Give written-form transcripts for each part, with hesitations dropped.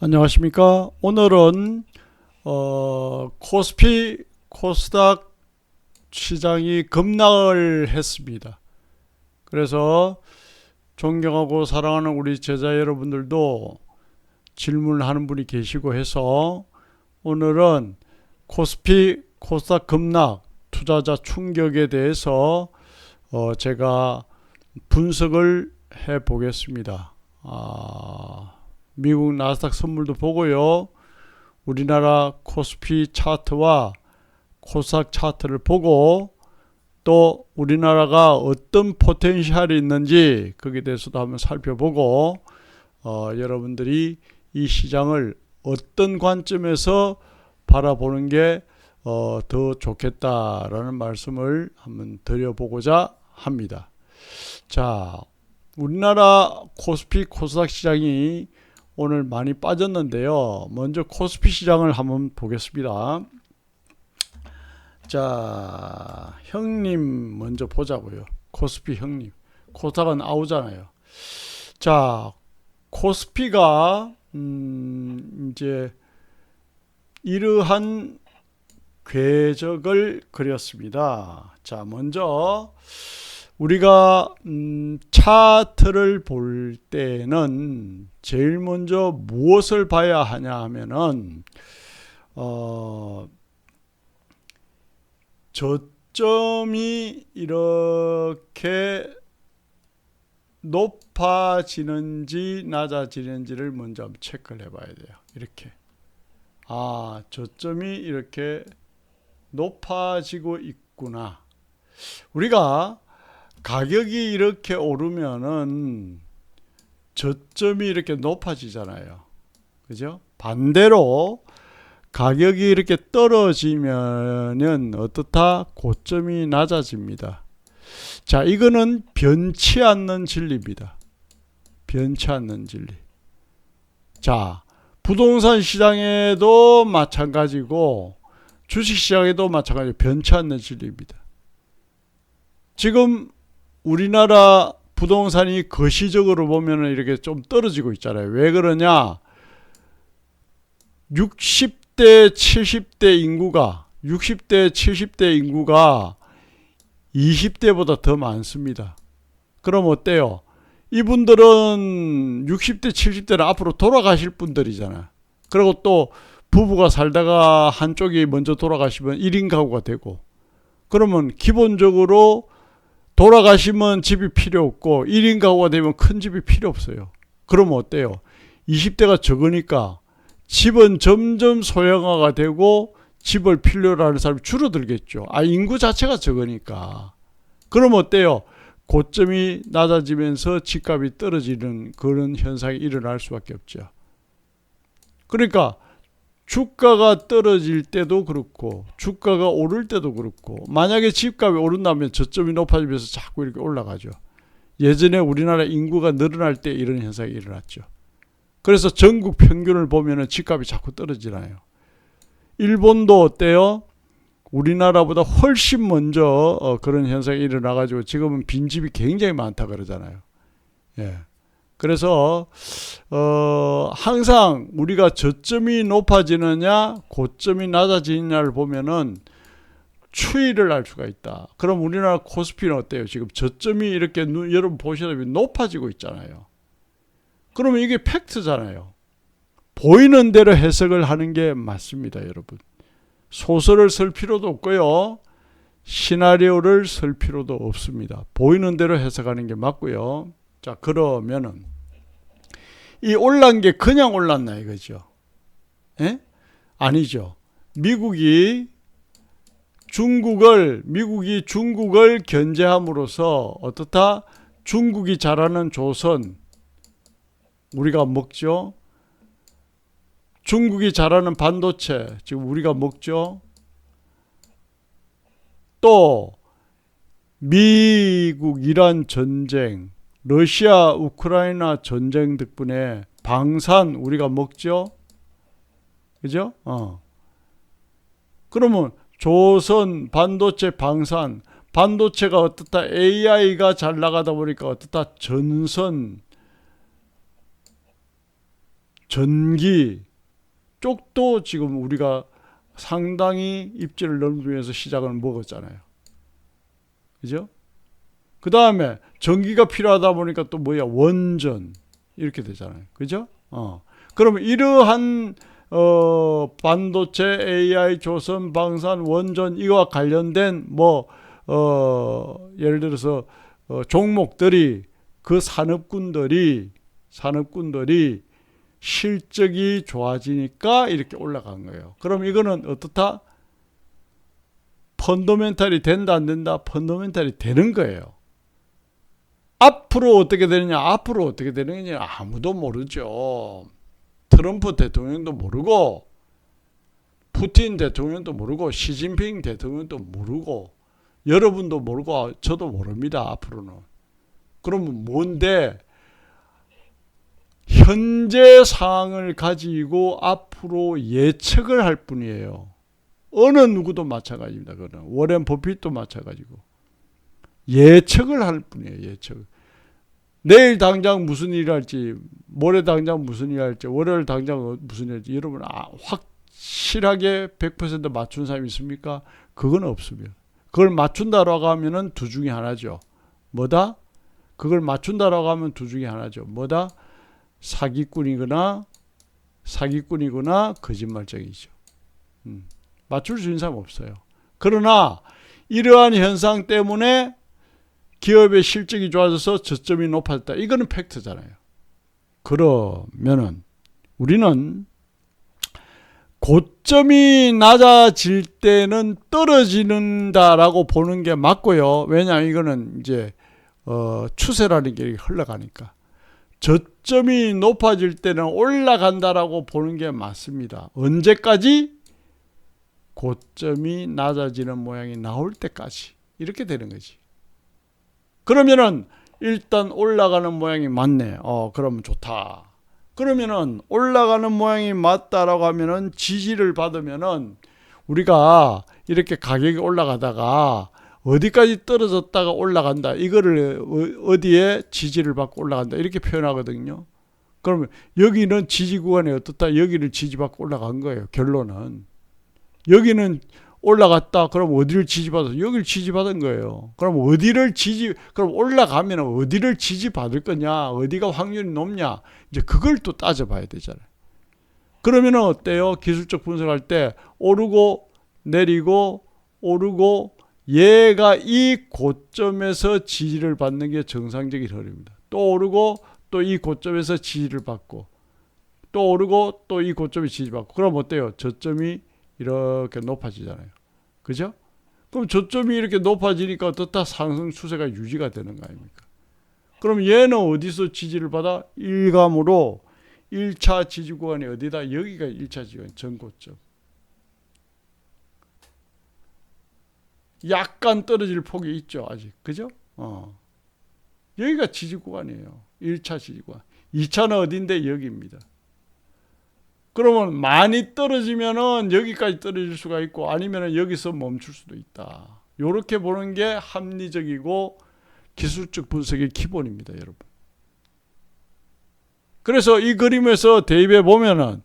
안녕하십니까. 오늘은 코스피 코스닥 시장이 급락을 했습니다. 그래서 존경하고 사랑하는 우리 제자 여러분들도 질문하는 분이 계시고 해서 오늘은 코스피 코스닥 급락 투자자 충격에 대해서 제가 분석을 해 보겠습니다. 미국 나스닥 선물도 보고요. 우리나라 코스피 차트와 코스닥 차트를 보고 또 우리나라가 어떤 포텐셜이 있는지 거기에 대해서도 한번 살펴보고 여러분들이 이 시장을 어떤 관점에서 바라보는 게 더 좋겠다라는 말씀을 한번 드려보고자 합니다. 자, 우리나라 코스피 코스닥 시장이 오늘 많이 빠졌는데요. 먼저 코스피 시장을 한번 보겠습니다. 자, 형님 먼저 보자고요. 코스피 형님. 코스닥은 아우잖아요. 자, 코스피가 이제 이러한 궤적을 그렸습니다. 자, 먼저 우리가 차트를 볼 때는 제일 먼저 무엇을 봐야 하냐 하면은 저점이 이렇게 높아지는지 낮아지는지를 먼저 한번 체크를 해 봐야 돼요. 이렇게 저점이 이렇게 높아지고 있구나. 우리가 가격이 이렇게 오르면은 저점이 이렇게 높아지잖아요. 그죠? 반대로 가격이 이렇게 떨어지면은 어떻다? 고점이 낮아집니다. 자, 이거는 변치 않는 진리입니다. 변치 않는 진리. 자, 부동산 시장에도 마찬가지고 주식 시장에도 마찬가지로 변치 않는 진리입니다. 지금 우리나라 부동산이 거시적으로 보면 이렇게 좀 떨어지고 있잖아요. 왜 그러냐? 60대 70대 인구가 60대 70대 인구가 20대보다 더 많습니다. 그럼 어때요? 이분들은 60대 70대는 앞으로 돌아가실 분들이잖아요. 그리고 또 부부가 살다가 한쪽이 먼저 돌아가시면 1인 가구가 되고, 그러면 기본적으로 돌아가시면 집이 필요 없고 1인 가구가 되면 큰 집이 필요 없어요. 그러면 어때요? 20대가 적으니까 집은 점점 소형화가 되고 집을 필요로 하는 사람이 줄어들겠죠. 인구 자체가 적으니까. 그럼 어때요? 고점이 낮아지면서 집값이 떨어지는 그런 현상이 일어날 수밖에 없죠. 그러니까 주가가 떨어질 때도 그렇고 주가가 오를 때도 그렇고, 만약에 집값이 오른다면 저점이 높아지면서 자꾸 이렇게 올라가죠. 예전에 우리나라 인구가 늘어날 때 이런 현상이 일어났죠. 그래서 전국 평균을 보면 집값이 자꾸 떨어지나요. 일본도 어때요? 우리나라보다 훨씬 먼저 그런 현상이 일어나가지고 지금은 빈집이 굉장히 많다 그러잖아요. 예. 그래서 항상 우리가 저점이 높아지느냐 고점이 낮아지느냐를 보면은 추이를 알 수가 있다. 그럼 우리나라 코스피는 어때요? 지금 저점이 이렇게 여러분 보시다시피 높아지고 있잖아요. 그러면 이게 팩트잖아요. 보이는 대로 해석을 하는 게 맞습니다, 여러분. 소설을 쓸 필요도 없고요. 시나리오를 쓸 필요도 없습니다. 보이는 대로 해석하는 게 맞고요. 자, 그러면은 이 올란 게 그냥 올랐나 이거죠? 예? 아니죠. 미국이 중국을 견제함으로써 어떻다? 중국이 잘하는 조선 우리가 먹죠. 중국이 잘하는 반도체 지금 우리가 먹죠. 또 미국 이란 전쟁, 러시아 우크라이나 전쟁 덕분에 방산 우리가 먹죠. 그죠? 그러면 조선 반도체 방산, 반도체가 어떻다? AI가 잘 나가다 보니까 어떻다? 전선 전기 쪽도 지금 우리가 상당히 입지를 넓히면서 시장을 먹었잖아요. 그죠? 그 다음에 전기가 필요하다 보니까 또 뭐야? 원전. 이렇게 되잖아요. 그죠? 그러면 이러한 반도체, AI, 조선, 방산, 원전 이와 관련된 예를 들어서 종목들이 그 산업군들이 실적이 좋아지니까 이렇게 올라간 거예요. 그럼 이거는 어떻다? 펀더멘탈이 된다 안 된다? 펀더멘탈이 되는 거예요. 앞으로 어떻게 되느냐? 앞으로 어떻게 되느냐? 아무도 모르죠. 트럼프 대통령도 모르고 푸틴 대통령도 모르고 시진핑 대통령도 모르고 여러분도 모르고 저도 모릅니다. 앞으로는. 그러면 뭔데? 현재 상황을 가지고 앞으로 예측을 할 뿐이에요. 어느 누구도 마찬가지입니다. 그거는 워렌 버핏도 마찬가지고 예측을 할 뿐이에요. 예측. 내일 당장 무슨 일을 할지, 모레 당장 무슨 일을 할지, 월요일 당장 무슨 일을 할지 여러분 확실하게 100% 맞춘 사람이 있습니까? 그건 없습니다. 그걸 맞춘다라고 하면은 두 중에 하나죠. 뭐다? 그걸 맞춘다라고 하면 두 중에 하나죠. 뭐다? 사기꾼이거나 거짓말쟁이죠. 맞출 수 있는 사람 없어요. 그러나 이러한 현상 때문에 기업의 실적이 좋아져서 저점이 높아졌다. 이거는 팩트잖아요. 그러면은 우리는 고점이 낮아질 때는 떨어지는다라고 보는 게 맞고요. 왜냐하면 이거는 이제 추세라는 게 흘러가니까. 저점이 높아질 때는 올라간다라고 보는 게 맞습니다. 언제까지? 고점이 낮아지는 모양이 나올 때까지. 이렇게 되는 거지. 그러면은 일단 올라가는 모양이 맞네. 그러면 좋다. 그러면은 올라가는 모양이 맞다라고 하면은 지지를 받으면은 우리가 이렇게 가격이 올라가다가 어디까지 떨어졌다가 올라간다. 이거를 어디에 지지를 받고 올라간다. 이렇게 표현하거든요. 그러면 여기는 지지 구간이 어떻다. 여기를 지지받고 올라간 거예요. 결론은. 여기는 올라갔다. 그럼 어디를 지지받아서? 여기를 지지받은 거예요. 그럼 그럼 올라가면 어디를 지지받을 거냐? 어디가 확률이 높냐? 이제 그걸 또 따져봐야 되잖아요. 그러면 어때요? 기술적 분석할 때 오르고 내리고 오르고 얘가 이 고점에서 지지를 받는 게 정상적인 흐름입니다. 또 오르고 또 이 고점에서 지지를 받고 또 오르고 또 이 고점에 지지받고 그럼 어때요? 저점이 이렇게 높아지잖아요. 그죠? 그럼 저점이 이렇게 높아지니까 어떻다? 상승 추세가 유지가 되는 거 아닙니까? 그럼 얘는 어디서 지지를 받아? 일감으로 1차 지지 구간이 어디다? 여기가 1차 지지 구간 전고점. 약간 떨어질 폭이 있죠. 아직. 그죠? 여기가 지지 구간이에요. 1차 지지 구간. 2차는 어딘데? 여기입니다. 그러면 많이 떨어지면은 여기까지 떨어질 수가 있고 아니면은 여기서 멈출 수도 있다. 이렇게 보는 게 합리적이고 기술적 분석의 기본입니다, 여러분. 그래서 이 그림에서 대입해 보면은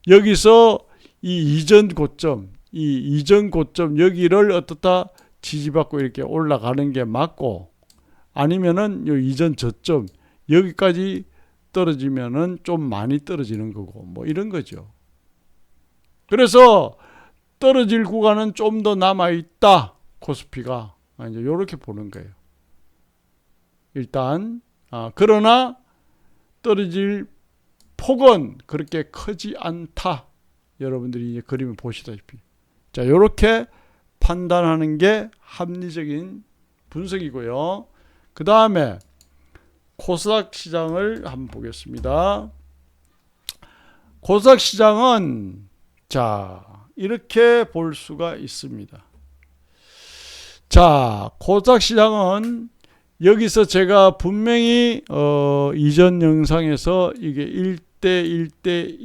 여기서 이 이전 고점 여기를 어떻다 지지받고 이렇게 올라가는 게 맞고 아니면은 요 이전 저점 여기까지 떨어지면은 좀 많이 떨어지는 거고 뭐 이런 거죠. 그래서 떨어질 구간은 좀 더 남아 있다. 코스피가 이제 이렇게 보는 거예요. 일단 그러나 떨어질 폭은 그렇게 크지 않다. 여러분들이 이제 그림을 보시다시피 자 이렇게 판단하는 게 합리적인 분석이고요. 그 다음에 코스닥 시장을 한번 보겠습니다. 코스닥 시장은 자 이렇게 볼 수가 있습니다. 자 코스닥 시장은 여기서 제가 분명히 이전 영상에서 이게 1대1대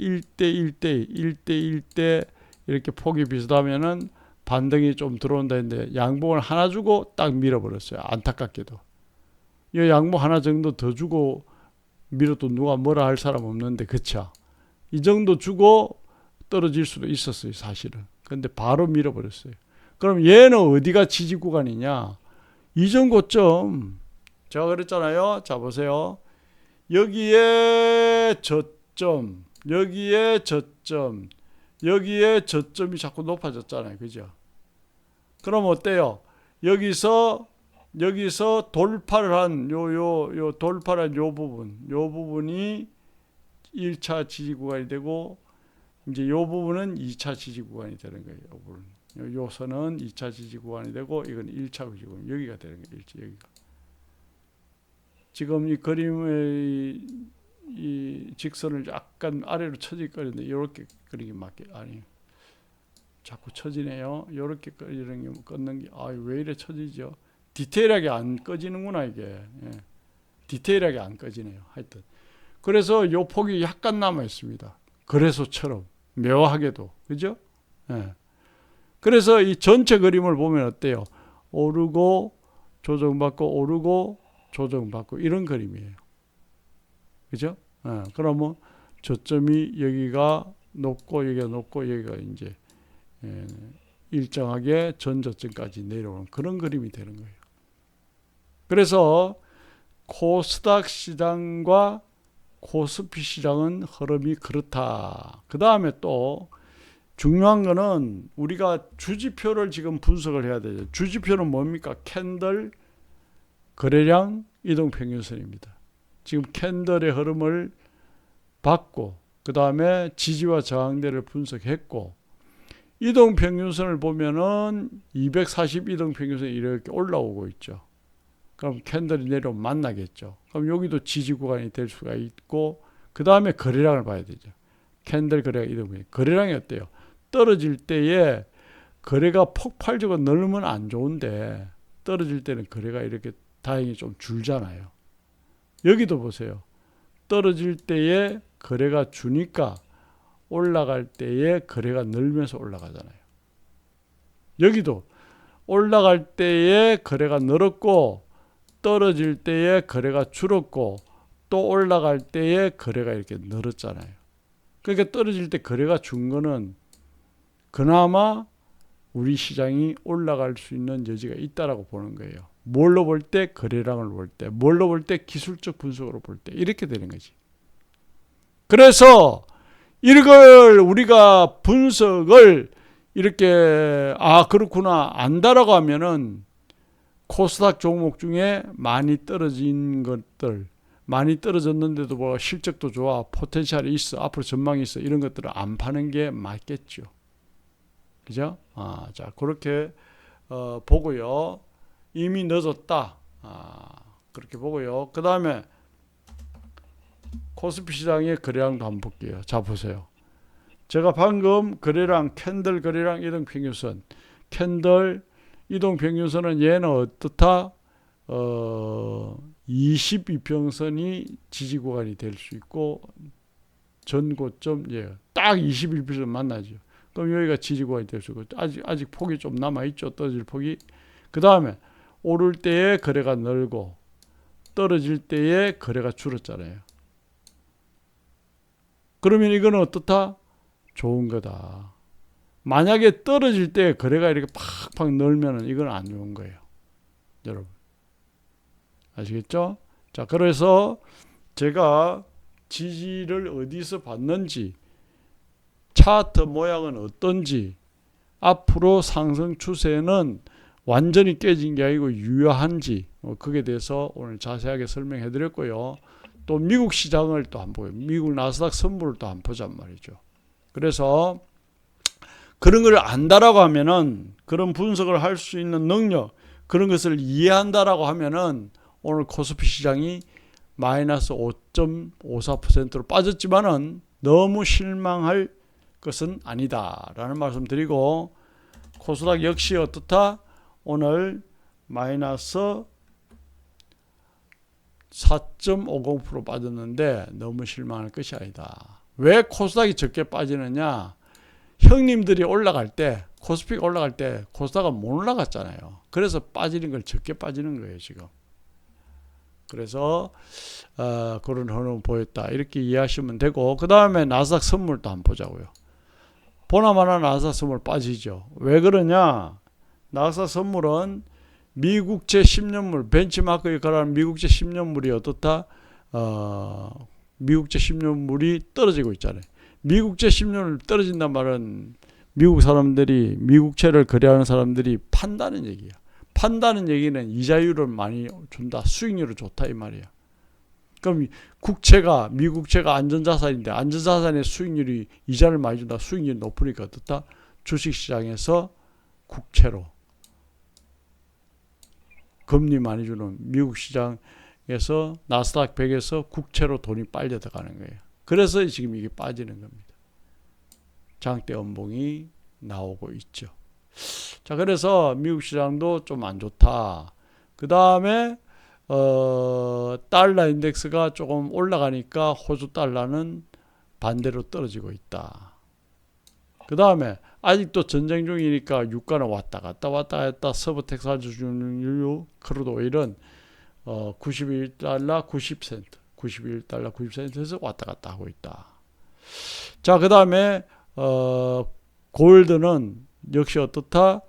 이렇게 폭이 비슷하면은 반등이 좀 들어온다 했는데 양봉을 하나 주고 딱 밀어버렸어요. 안타깝게도. 이 양봉 하나 정도 더 주고 밀어도 누가 뭐라 할 사람 없는데 그쵸? 이 정도 주고 떨어질 수도 있었어요, 사실은. 근데 바로 밀어버렸어요. 그럼 얘는 어디가 지지 구간이냐? 이전 고점. 제가 그랬잖아요. 자, 보세요. 여기에 저점, 여기에 저점, 여기에 저점이 자꾸 높아졌잖아요. 그죠? 그럼 어때요? 여기서 돌파를 한 돌파를 한 요 부분이 1차 지지 구간이 되고, 이제 요 부분은 2차 지지 구간이 되는 거예요. 요 부분. 요 선은 2차 지지 구간이 되고, 이건 1차 지지 구간. 여기가 되는 거예요. 여기가. 지금 이 그림의 이 직선을 약간 아래로 처질거리는데, 이렇게 그리기 맞게, 아니, 자꾸 처지네요. 이렇게 이런 게 끊는 게, 왜 이래 처지죠? 디테일하게 안 꺼지는구나, 이게. 예. 디테일하게 안 꺼지네요. 하여튼. 그래서 요 폭이 약간 남아 있습니다. 거래소처럼. 묘하게도. 그죠? 예. 그래서 이 전체 그림을 보면 어때요? 오르고, 조정받고, 오르고, 조정받고, 이런 그림이에요. 그죠? 예. 그러면 저점이 여기가 높고, 여기가 높고, 여기가 이제, 일정하게 전저점까지 내려오는 그런 그림이 되는 거예요. 그래서 코스닥 시장과 코스피 시장은 흐름이 그렇다. 그 다음에 또 중요한 거는 우리가 주지표를 지금 분석을 해야 되죠. 주지표는 뭡니까? 캔들, 거래량, 이동평균선입니다. 지금 캔들의 흐름을 봤고, 그 다음에 지지와 저항대를 분석했고, 이동평균선을 보면은 240 이동평균선이 이렇게 올라오고 있죠. 그럼 캔들이 내려오면 만나겠죠. 그럼 여기도 지지 구간이 될 수가 있고, 그 다음에 거래량을 봐야 되죠. 캔들 거래량 이동평균. 거래량이 어때요? 떨어질 때에 거래가 폭발적으로 늘면 안 좋은데, 떨어질 때는 거래가 이렇게 다행히 좀 줄잖아요. 여기도 보세요. 떨어질 때에 거래가 주니까 올라갈 때에 거래가 늘면서 올라가잖아요. 여기도 올라갈 때에 거래가 늘었고, 떨어질 때에 거래가 줄었고, 또 올라갈 때에 거래가 이렇게 늘었잖아요. 그러니까 떨어질 때 거래가 준 거는 그나마 우리 시장이 올라갈 수 있는 여지가 있다라고 보는 거예요. 뭘로 볼 때? 거래량을 볼 때. 뭘로 볼 때? 기술적 분석으로 볼 때. 이렇게 되는 거지. 그래서 이걸 우리가 분석을 이렇게 그렇구나 안다라고 하면은 코스닥 종목 중에 많이 떨어진 것들, 많이 떨어졌는데도 뭐 실적도 좋아, 포텐셜이 있어, 앞으로 전망이 있어, 이런 것들을 안 파는 게 맞겠죠. 그죠? 자, 그렇게 보고요. 이미 늦었다. 그렇게 보고요. 그 다음에 코스피 시장의 거래량도 한번 볼게요. 자, 보세요. 제가 방금 거래량, 캔들 거래량 이동평균선, 캔들 이동평균선은 얘는 어떻다? 22평선이 지지구간이 될 수 있고, 전고점, 딱 21평선 만나죠. 그럼 여기가 지지구간이 될 수 있고, 아직 폭이 좀 남아있죠. 떨어질 폭이. 그 다음에 오를 때에 거래가 늘고, 떨어질 때에 거래가 줄었잖아요. 그러면 이거는 어떻다? 좋은 거다. 만약에 떨어질 때 거래가 이렇게 팍팍 늘면 이건 안 좋은 거예요. 여러분. 아시겠죠? 자, 그래서 제가 지지를 어디서 봤는지, 차트 모양은 어떤지, 앞으로 상승 추세는 완전히 깨진 게 아니고 유효한지, 그게 대해서 오늘 자세하게 설명해 드렸고요. 또 미국 시장을 또 한번 보요. 미국 나스닥 선물을 또 한번 보잔 말이죠. 그래서 그런 걸 안다라고 하면은, 그런 분석을 할 수 있는 능력, 그런 것을 이해한다라고 하면은 오늘 코스피 시장이 마이너스 5.54%로 빠졌지만은 너무 실망할 것은 아니다라는 말씀 드리고, 코스닥 역시 어떻다? 오늘 마이너스 4.50% 빠졌는데 너무 실망할 것이 아니다. 왜 코스닥이 적게 빠지느냐? 형님들이 올라갈 때, 코스피가 올라갈 때 코스닥은 못 올라갔잖아요. 그래서 빠지는 걸 적게 빠지는 거예요, 지금. 그래서 그런 흐름을 보였다. 이렇게 이해하시면 되고, 그 다음에 나스닥 선물도 한번 보자고요. 보나마나 나스닥 선물 빠지죠. 왜 그러냐? 나스닥 선물은 미국제 10년물, 벤치마크에 관한 미국제 10년물이 어떻다? 미국제 10년물이 떨어지고 있잖아요. 미국제 10년물 떨어진단 말은 미국 사람들이, 미국채를 거래하는 사람들이 판다는 얘기야. 판다는 얘기는 이자율을 많이 준다. 수익률이 좋다 이 말이야. 그럼 국채가, 미국채가 안전자산인데 안전자산의 수익률이, 이자를 많이 준다. 수익률이 높으니까 어떻다? 주식시장에서 국채로 금리 많이 주는 미국 시장에서 나스닥 100에서 국채로 돈이 빨려 들어가는 거예요. 그래서 지금 이게 빠지는 겁니다. 장대 연봉이 나오고 있죠. 자, 그래서 미국 시장도 좀 안 좋다. 그 다음에 달러 인덱스가 조금 올라가니까 호주 달러는 반대로 떨어지고 있다. 그 다음에 아직도 전쟁 중이니까 유가는 왔다 갔다 서부 텍사스 주유 크루드 오일은 91달러 90센트 91달러 90센트에서 왔다 갔다 하고 있다. 자, 그 다음에 골드는 역시 어떻다?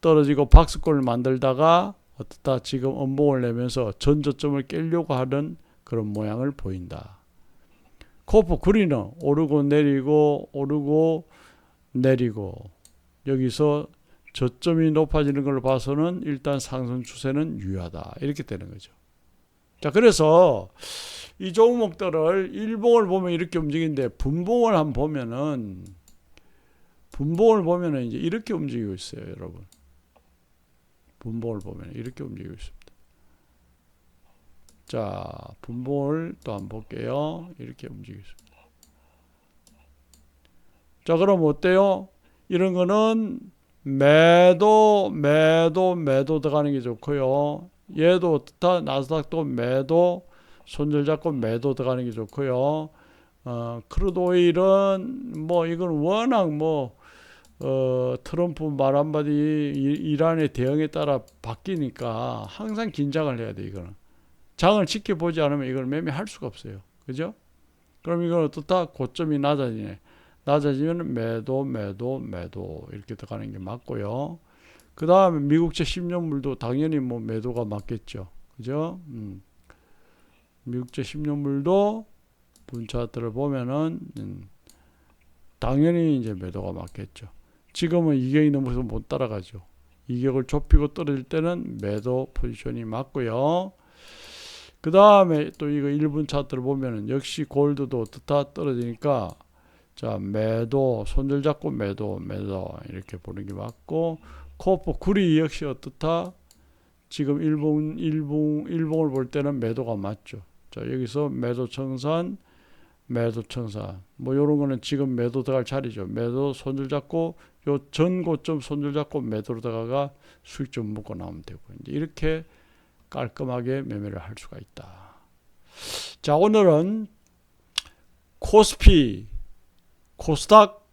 떨어지고 박스권을 만들다가 어떻다? 지금 음봉을 내면서 전저점을 깨려고 하는 그런 모양을 보인다. 코프 그린은 오르고 내리고 오르고 내리고, 여기서 저점이 높아지는 걸 봐서는 일단 상승 추세는 유효하다. 이렇게 되는 거죠. 자, 그래서 이 종목들을 일봉을 보면 이렇게 움직이는데 분봉을 한번 보면은, 이제 이렇게 움직이고 있어요, 여러분. 분봉을 보면 이렇게 움직이고 있습니다. 자, 분봉을 또 한번 볼게요. 이렇게 움직이고 있습니다. 자, 그럼 어때요? 이런 거는 매도 들어가는 게 좋고요. 얘도 어떻다? 나스닥도 매도, 손절 잡고 매도 들어가는 게 좋고요. 크루드 오일은 뭐 이건 워낙 트럼프 말 한마디 이란의 대응에 따라 바뀌니까 항상 긴장을 해야 돼. 이거는 장을 지켜보지 않으면 이걸 매매할 수가 없어요. 그죠? 그럼 이건 어떻다? 고점이 낮아지네. 낮아지면 매도 이렇게 들어가는 게 맞고요. 그 다음에 미국채 10년물도 당연히 매도가 맞겠죠. 그죠? 미국채 10년물도 분차트를 보면은 당연히 이제 매도가 맞겠죠. 지금은 이격이 넘어서 못 따라가죠. 이격을 좁히고 떨어질 때는 매도 포지션이 맞고요. 그 다음에 또 이거 1분 차트를 보면은 역시 골드도 어떻다? 떨어지니까 자, 매도, 손절 잡고 매도 이렇게 보는 게 맞고, 코프 구리 역시 어떻다? 지금 일봉을 볼 때는 매도가 맞죠. 자, 여기서 매도 청산 요런 거는 지금 매도 들어갈 자리죠. 매도 손절 잡고 요 전고점 손절 잡고 매도로 들어가가 수익 좀 묶어 나오면 되고, 이제 이렇게 깔끔하게 매매를 할 수가 있다. 자, 오늘은 코스피, 코스닥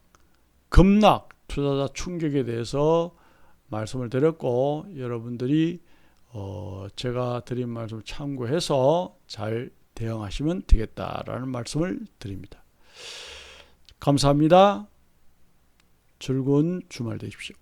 급락 투자자 충격에 대해서 말씀을 드렸고, 여러분들이 제가 드린 말씀을 참고해서 잘 대응하시면 되겠다라는 말씀을 드립니다. 감사합니다. 즐거운 주말 되십시오.